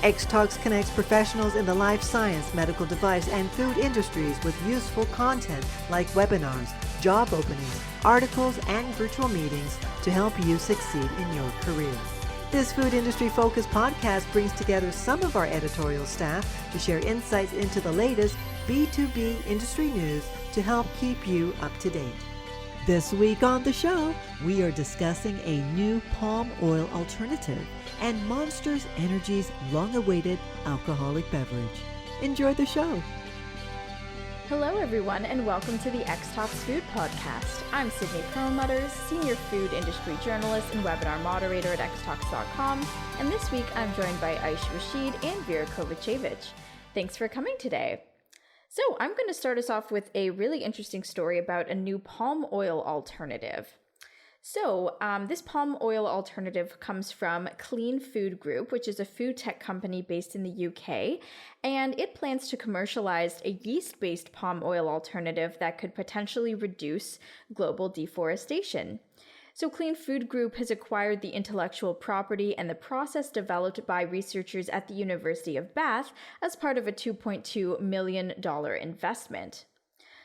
Xtalks connects professionals in the life science, medical device, and food industries with useful content like webinars, job openings, articles, and virtual meetings to help you succeed in your career. This food industry-focused podcast brings together some of our editorial staff to share insights into the latest B2B industry news to help keep you up to date. This week on the show, we are discussing a new palm oil alternative and Monster Energy's long-awaited alcoholic beverage. Enjoy the show. Hello everyone and welcome to the Xtalks Food Podcast. I'm Sydney Perlmutter, Senior Food Industry Journalist and Webinar Moderator at Xtalks.com, and this week I'm joined by Aish Rashid and Vera Kovacevic. Thanks for coming today. So I'm going to start us off with a really interesting story about a new palm oil alternative. So this palm oil alternative comes from Clean Food Group, which is a food tech company based in the UK, and it plans to commercialize a yeast-based palm oil alternative that could potentially reduce global deforestation. So Clean Food Group has acquired the intellectual property and the process developed by researchers at the University of Bath as part of a $2.2 million investment.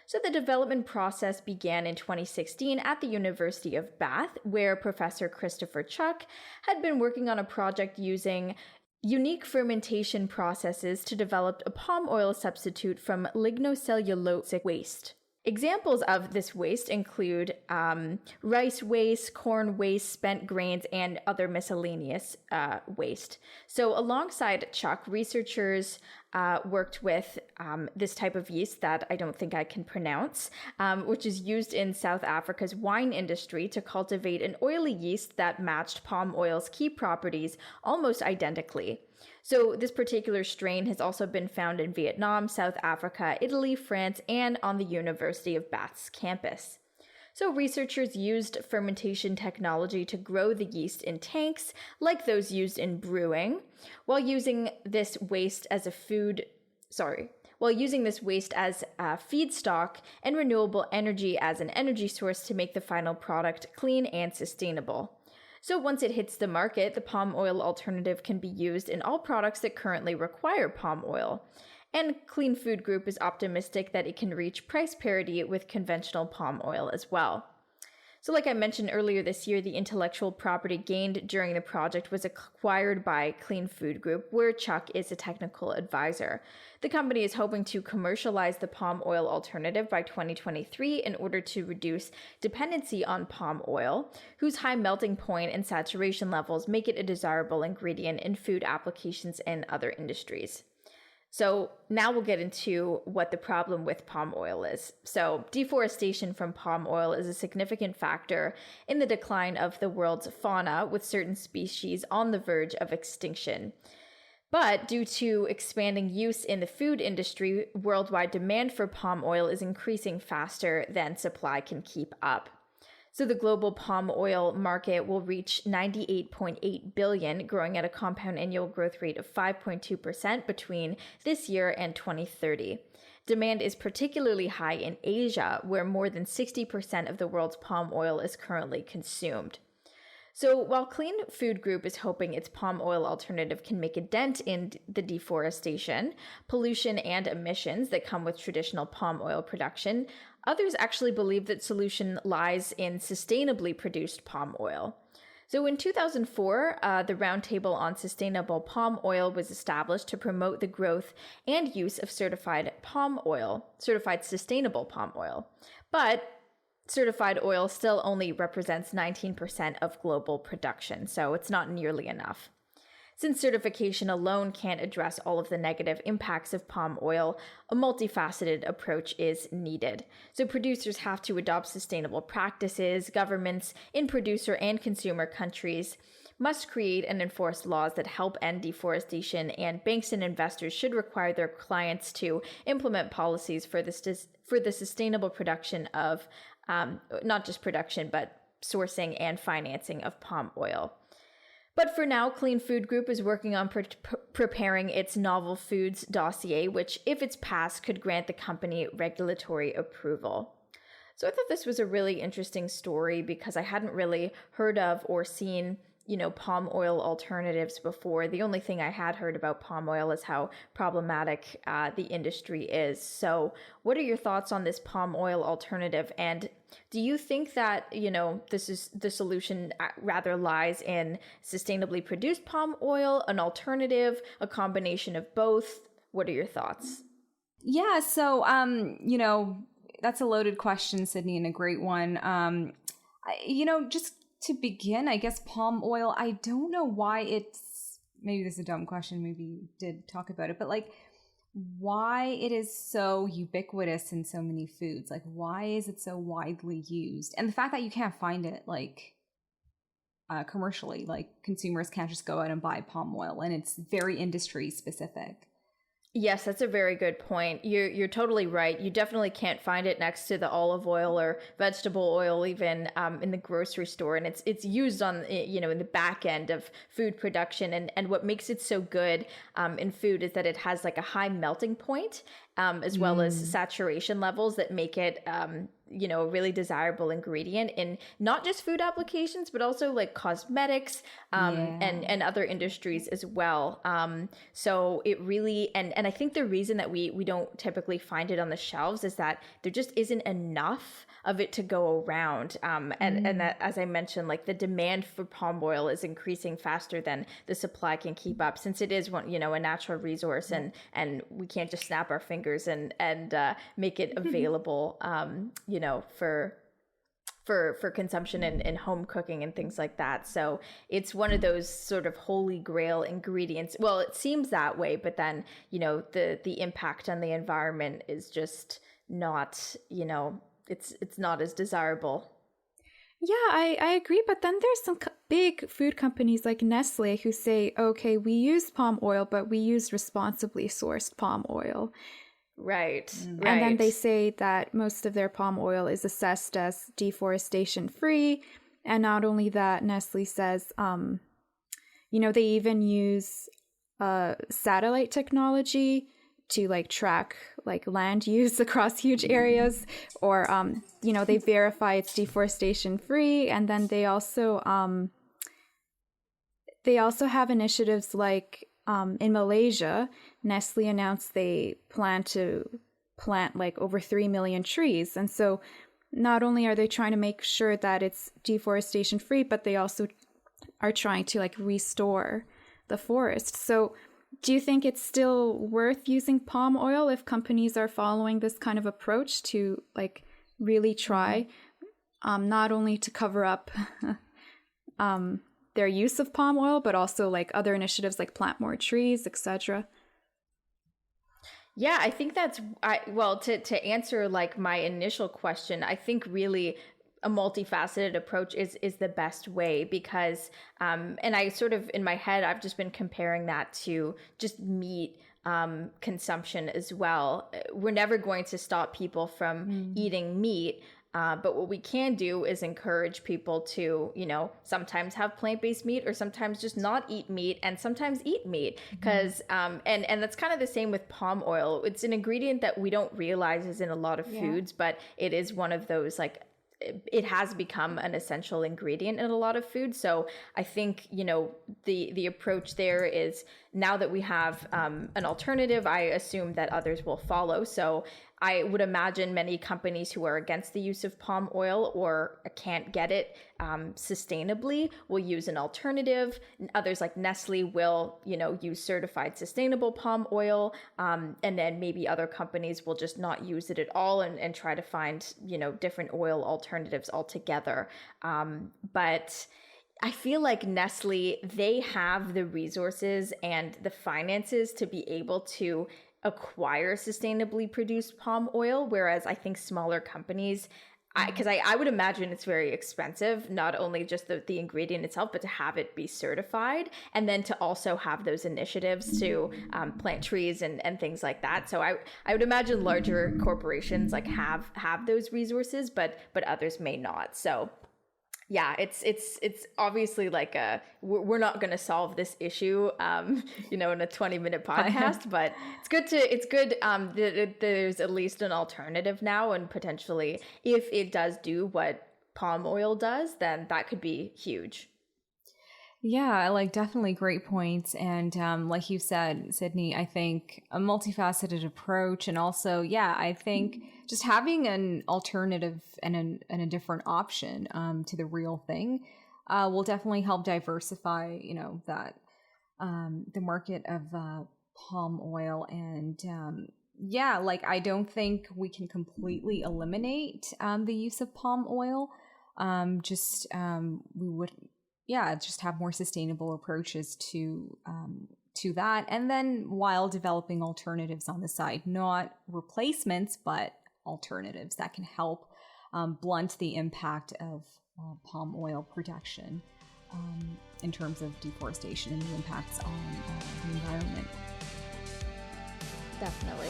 So the development process began in 2016 at the University of Bath, where Professor Christopher Chuck had been working on a project using unique fermentation processes to develop a palm oil substitute from lignocellulosic waste. Examples of this waste include rice waste, corn waste, spent grains, and other miscellaneous waste. So alongside Chuck, researchers worked with this type of yeast that I don't think I can pronounce, which is used in South Africa's wine industry to cultivate an oily yeast that matched palm oil's key properties almost identically. So this particular strain has also been found in Vietnam, South Africa, Italy, France, and on the University of Bath's campus. So researchers used fermentation technology to grow the yeast in tanks, like those used in brewing, while using this waste as feedstock and renewable energy as an energy source to make the final product clean and sustainable. So once it hits the market, the palm oil alternative can be used in all products that currently require palm oil. And Clean Food Group is optimistic that it can reach price parity with conventional palm oil as well. So like I mentioned earlier this year, the intellectual property gained during the project was acquired by Clean Food Group, where Chuck is a technical advisor. The company is hoping to commercialize the palm oil alternative by 2023 in order to reduce dependency on palm oil, whose high melting point and saturation levels make it a desirable ingredient in food applications and other industries. So now we'll get into what the problem with palm oil is. So deforestation from palm oil is a significant factor in the decline of the world's fauna, with certain species on the verge of extinction. But due to expanding use in the food industry, worldwide demand for palm oil is increasing faster than supply can keep up. So the global palm oil market will reach $98.8 billion, growing at a compound annual growth rate of 5.2% between this year and 2030. Demand is particularly high in Asia, where more than 60% of the world's palm oil is currently consumed. So while Clean Food Group is hoping its palm oil alternative can make a dent in the deforestation, pollution, and emissions that come with traditional palm oil production, others actually believe that solution lies in sustainably produced palm oil. So in 2004, the Roundtable on Sustainable Palm Oil was established to promote the growth and use of certified sustainable palm oil. But certified oil still only represents 19% of global production, so it's not nearly enough. Since certification alone can't address all of the negative impacts of palm oil, a multifaceted approach is needed. So producers have to adopt sustainable practices, governments in producer and consumer countries must create and enforce laws that help end deforestation, and banks and investors should require their clients to implement policies for the sustainable production of not just production, but sourcing and financing of palm oil. But for now, Clean Food Group is working on preparing its novel foods dossier, which, if it's passed, could grant the company regulatory approval. So I thought this was a really interesting story because I hadn't really heard of or seen palm oil alternatives before. The only thing I had heard about palm oil is how problematic the industry is. So what are your thoughts on this palm oil alternative? And do you think that, this is the solution rather lies in sustainably produced palm oil, an alternative, a combination of both? What are your thoughts? Yeah. So, that's a loaded question, Sydney, and a great one. Just to begin, I guess palm oil, I don't know why maybe this is a dumb question, maybe you did talk about it, but like why it is so ubiquitous in so many foods. Like why is it so widely used? And the fact that you can't find it like commercially, like consumers can't just go out and buy palm oil, and it's very industry specific. Yes, that's a very good point. You're totally right. You definitely can't find it next to the olive oil or vegetable oil, even in the grocery store. And it's used on, in the back end of food production. And what makes it so good in food is that it has like a high melting point, as well as saturation levels that make it, a really desirable ingredient in not just food applications, but also like cosmetics and other industries as well. So it really, and I think the reason that we don't typically find it on the shelves is that there just isn't enough of it to go around. And that, as I mentioned, like the demand for palm oil is increasing faster than the supply can keep up, since it is one, a natural resource, and we can't just snap our fingers and make it available, for consumption in home cooking and things like that. So it's one of those sort of holy grail ingredients. Well, it seems that way, but then, the impact on the environment is just not, it's not as desirable. Yeah, I agree. But then there's some big food companies like Nestle who say, okay, we use palm oil, but we use responsibly sourced palm oil. Right. And then they say that most of their palm oil is assessed as deforestation free. And not only that, Nestle says, they even use satellite technology to like track like land use across huge areas, or, they verify it's deforestation free. And then they also have initiatives like in Malaysia, Nestle announced they plan to plant like over 3 million trees. And so not only are they trying to make sure that it's deforestation free, but they also are trying to like restore the forest. So do you think it's still worth using palm oil if companies are following this kind of approach to like really try not only to cover up their use of palm oil, but also like other initiatives like plant more trees, etc.? Yeah, I think to answer like my initial question, I think really a multifaceted approach is the best way, because and I sort of in my head I've just been comparing that to just meat consumption as well. We're never going to stop people from eating meat. But what we can do is encourage people to, sometimes have plant-based meat, or sometimes just not eat meat, and sometimes eat meat. Because, and that's kind of the same with palm oil. It's an ingredient that we don't realize is in a lot of foods, but it is one of those, like, it has become an essential ingredient in a lot of food. So I think, the approach there is, now that we have an alternative, I assume that others will follow. So I would imagine many companies who are against the use of palm oil or can't get it sustainably will use an alternative. Others like Nestle will, use certified sustainable palm oil. And then maybe other companies will just not use it at all and try to find, different oil alternatives altogether. But I feel like Nestle, they have the resources and the finances to be able to acquire sustainably produced palm oil, whereas I think smaller companies, because I would imagine it's very expensive, not only just the ingredient itself, but to have it be certified, and then to also have those initiatives to plant trees and things like that. So I would imagine larger corporations like have those resources, but others may not. So yeah, it's obviously like we're not going to solve this issue, in a 20-minute podcast, but it's good that there's at least an alternative now, and potentially if it does do what palm oil does, then that could be huge. Yeah, like definitely great points. And like you said, Sydney, I think a multifaceted approach, and also, yeah, I think just having an alternative and a different option to the real thing will definitely help diversify, that the market of palm oil. And yeah, like I don't think we can completely eliminate the use of palm oil. We would, just have more sustainable approaches to that, and then while developing alternatives on the side, not replacements, but alternatives that can help blunt the impact of palm oil production in terms of deforestation and the impacts on the environment. Definitely.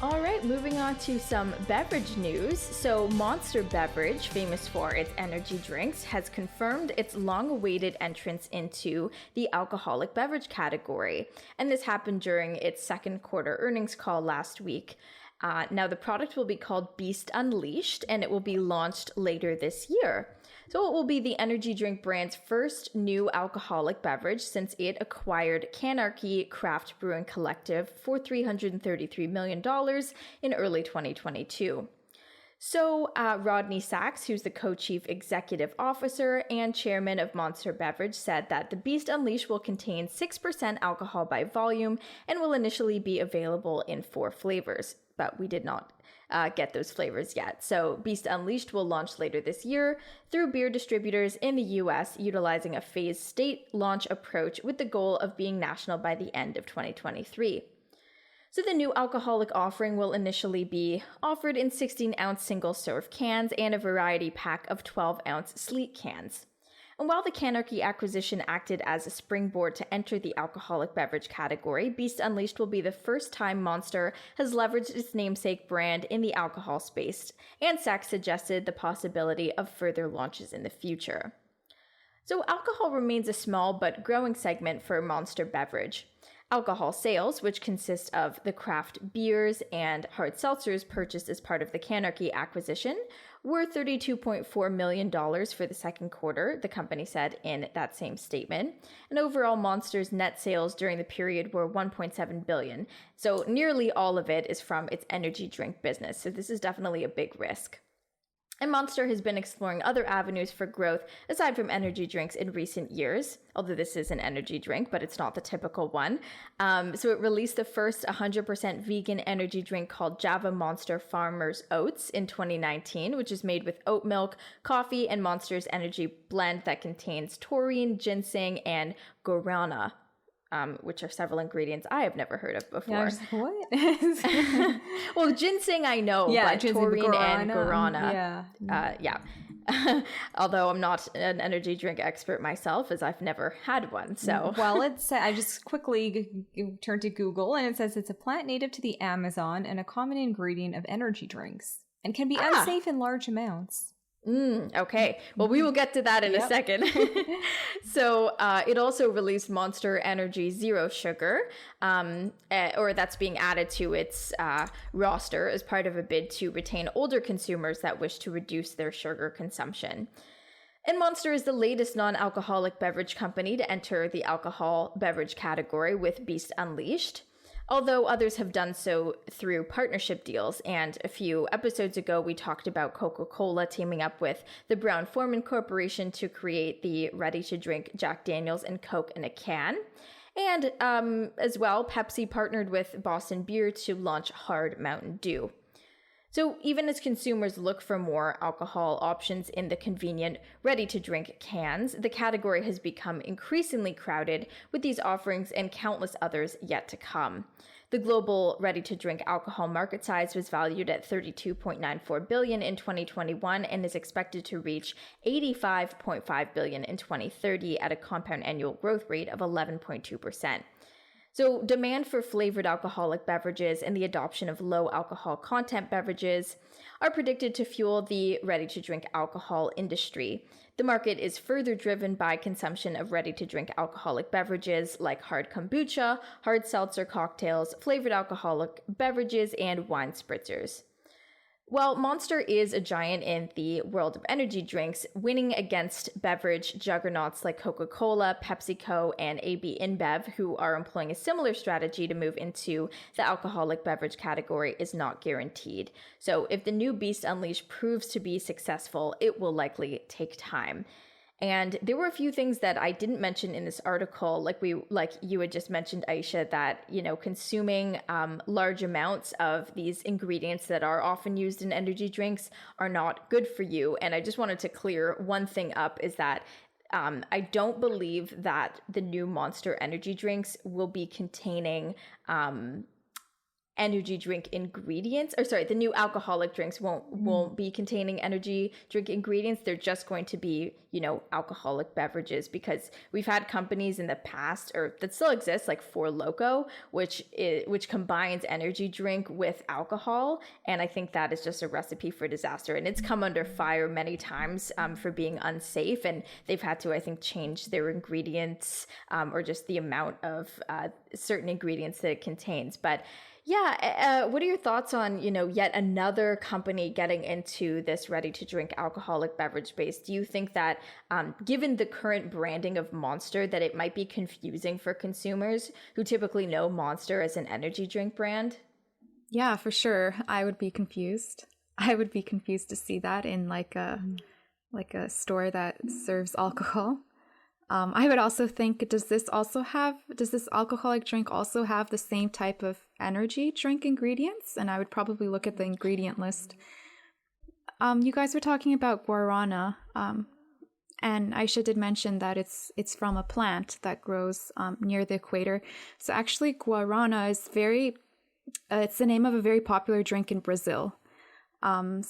All right, moving on to some beverage news. So Monster Beverage, famous for its energy drinks, has confirmed its long-awaited entrance into the alcoholic beverage category. And this happened during its second quarter earnings call last week. Now the product will be called Beast Unleashed, and it will be launched later this year. So it will be the energy drink brand's first new alcoholic beverage since it acquired CANarchy Craft Brewery Collective for $333 million in early 2022. So Rodney Sachs, who's the co-chief executive officer and chairman of Monster Beverage, said that the Beast Unleashed will contain 6% alcohol by volume and will initially be available in 4 flavors, but we did not get those flavors yet. So Beast Unleashed will launch later this year through beer distributors in the US, utilizing a phased state launch approach with the goal of being national by the end of 2023. So the new alcoholic offering will initially be offered in 16-ounce single-serve cans and a variety pack of 12-ounce sleek cans. And while the CANarchy acquisition acted as a springboard to enter the alcoholic beverage category, Beast Unleashed will be the first time Monster has leveraged its namesake brand in the alcohol space, and Sachs suggested the possibility of further launches in the future. So alcohol remains a small but growing segment for Monster Beverage. Alcohol sales, which consist of the craft beers and hard seltzers purchased as part of the CANarchy acquisition, were $32.4 million for the second quarter, the company said in that same statement. And overall, Monster's net sales during the period were $1.7 billion. So nearly all of it is from its energy drink business. So this is definitely a big risk. And Monster has been exploring other avenues for growth aside from energy drinks in recent years, although this is an energy drink, but it's not the typical one. So it released the first 100% vegan energy drink called Java Monster Farmer's Oats in 2019, which is made with oat milk, coffee, and Monster's energy blend that contains taurine, ginseng, and guarana, which are several ingredients I have never heard of before. Yeah, I was like, what? Well, ginseng I know, but taurine and guarana. Yeah. Although I'm not an energy drink expert myself, as I've never had one. So, well, I just quickly turned to Google, and it says it's a plant native to the Amazon and a common ingredient of energy drinks, and can be unsafe in large amounts. Okay. Well, we will get to that in a second. So it also released Monster Energy Zero Sugar, or that's being added to its roster as part of a bid to retain older consumers that wish to reduce their sugar consumption. And Monster is the latest non-alcoholic beverage company to enter the alcohol beverage category with Beast Unleashed, although others have done so through partnership deals. And a few episodes ago, we talked about Coca-Cola teaming up with the Brown-Forman Corporation to create the ready-to-drink Jack Daniels and Coke in a can. And as well, Pepsi partnered with Boston Beer to launch Hard Mountain Dew. So even as consumers look for more alcohol options in the convenient, ready-to-drink cans, the category has become increasingly crowded with these offerings and countless others yet to come. The global ready-to-drink alcohol market size was valued at $32.94 billion in 2021 and is expected to reach $85.5 billion in 2030 at a compound annual growth rate of 11.2%. So demand for flavored alcoholic beverages and the adoption of low alcohol content beverages are predicted to fuel the ready-to-drink alcohol industry. The market is further driven by consumption of ready-to-drink alcoholic beverages like hard kombucha, hard seltzer cocktails, flavored alcoholic beverages, and wine spritzers. Well, Monster is a giant in the world of energy drinks, winning against beverage juggernauts like Coca-Cola, PepsiCo, and AB InBev, who are employing a similar strategy to move into the alcoholic beverage category, is not guaranteed. So if the new Beast Unleashed proves to be successful, it will likely take time. And there were a few things that I didn't mention in this article, like you had just mentioned, Aisha, that, you know, consuming large amounts of these ingredients that are often used in energy drinks are not good for you. And I just wanted to clear one thing up, is that I don't believe that the new Monster energy drinks will be containing energy drink ingredients, or sorry, the new alcoholic drinks won't be containing energy drink ingredients. They're just going to be, you know, alcoholic beverages, because we've had companies in the past, or that still exists, like Four Loko, which combines energy drink with alcohol, and I think that is just a recipe for disaster. And it's come under fire many times for being unsafe, and they've had to, I think, change their ingredients or just the amount of certain ingredients that it contains. But yeah, what are your thoughts on, you know, yet another company getting into this ready-to-drink alcoholic beverage space? Do you think that, given the current branding of Monster, that it might be confusing for consumers who typically know Monster as an energy drink brand? Yeah, for sure. I would be confused. I would be confused to see that in like a store that serves alcohol. I would also think, does this alcoholic drink also have the same type of energy drink ingredients? And I would probably look at the ingredient list. You guys were talking about guarana, and Aisha did mention that it's from a plant that grows near the equator. So actually, guarana is it's the name of a very popular drink in Brazil. Some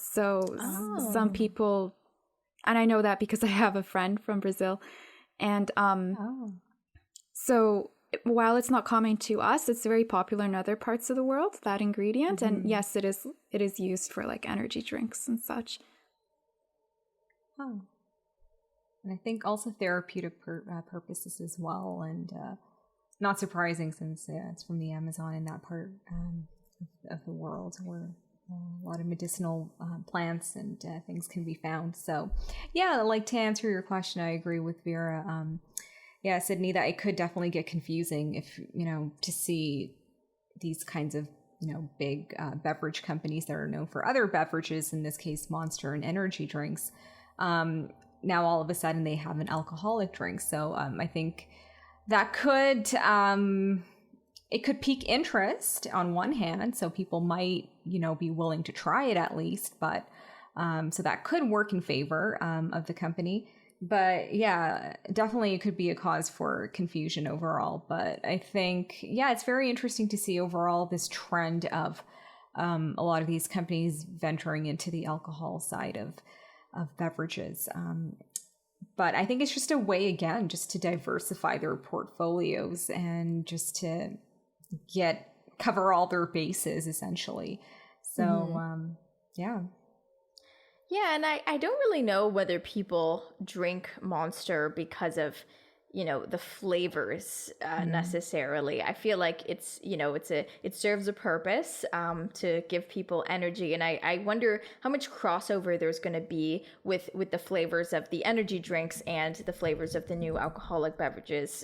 people, and I know that because I have a friend from Brazil. And so while it's not common to us, it's very popular in other parts of the world, that ingredient. Mm-hmm. And yes, it is used for like energy drinks and such. Oh. And I think also therapeutic purposes as well. And not surprising, since it's from the Amazon in that part of the world where a lot of medicinal plants and things can be found. So yeah, like, to answer your question, I agree with Vera. Yeah, Sydney, that it could definitely get confusing if, you know, to see these kinds of, you know, big beverage companies that are known for other beverages, in this case, Monster and energy drinks. Now all of a sudden they have an alcoholic drink. So I think that could... it could pique interest on one hand, so people might, you know, be willing to try it at least, but so that could work in favor of the company. But yeah, definitely it could be a cause for confusion overall. But I think, yeah, it's very interesting to see overall this trend of a lot of these companies venturing into the alcohol side of beverages. But I think it's just a way, again, just to diversify their portfolios and just to cover all their bases, essentially. So yeah and I don't really know whether people drink Monster because of, you know, the flavors necessarily. I feel like it's, you know, it serves a purpose to give people energy, and I wonder how much crossover there's going to be with the flavors of the energy drinks and the flavors of the new alcoholic beverages.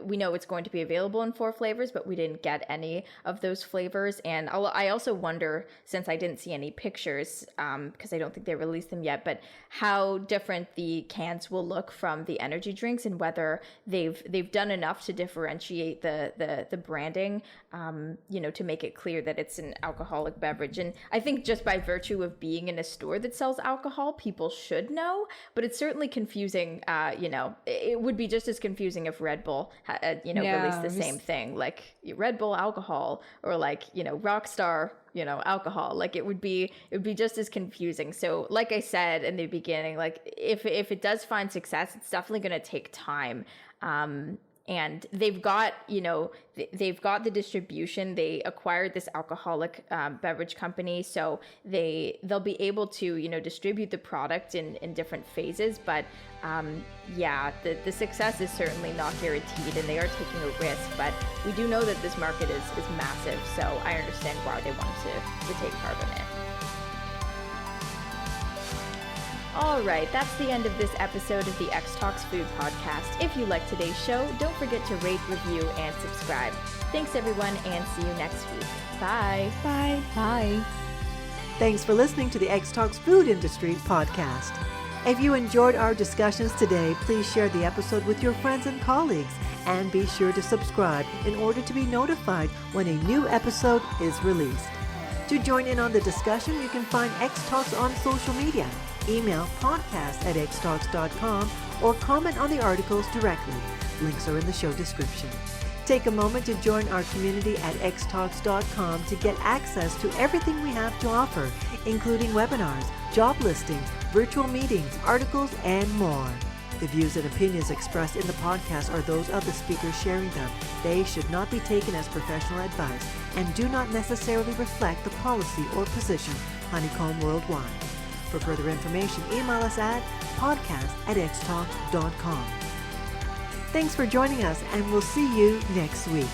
We know it's going to be available in 4 flavors, but we didn't get any of those flavors. And I also wonder, since I didn't see any pictures, because I don't think they released them yet, but how different the cans will look from the energy drinks, and whether they've done enough to differentiate the branding, you know, to make it clear that it's an alcoholic beverage. And I think just by virtue of being in a store that sells alcohol, people should know, but it's certainly confusing. You know, it would be just as confusing if Red Bull released the same thing, like Red Bull alcohol, or like, you know, Rockstar, you know, alcohol. Like it would be just as confusing. So like I said in the beginning, like if it does find success, it's definitely going to take time. and they've got, they've got the distribution. They acquired this alcoholic beverage company, so they'll be able to, distribute the product in different phases. But the success is certainly not guaranteed, and they are taking a risk. But we do know that this market is massive, so I understand why they want to take part in it. All right, that's the end of this episode of the Xtalks Food Podcast. If you like today's show, don't forget to rate, review, and subscribe. Thanks, everyone, and see you next week. Bye. Bye. Bye. Thanks for listening to the Xtalks Food Industry Podcast. If you enjoyed our discussions today, please share the episode with your friends and colleagues, and be sure to subscribe in order to be notified when a new episode is released. To join in on the discussion, you can find Xtalks on social media. Email podcast@xtalks.com or comment on the articles directly. Links are in the show description. Take a moment to join our community at xtalks.com to get access to everything we have to offer, including webinars, job listings, virtual meetings, articles, and more. The views and opinions expressed in the podcast are those of the speakers sharing them. They should not be taken as professional advice and do not necessarily reflect the policy or position Honeycomb Worldwide. For further information, email us at podcast@xtalks.com. Thanks for joining us, and we'll see you next week.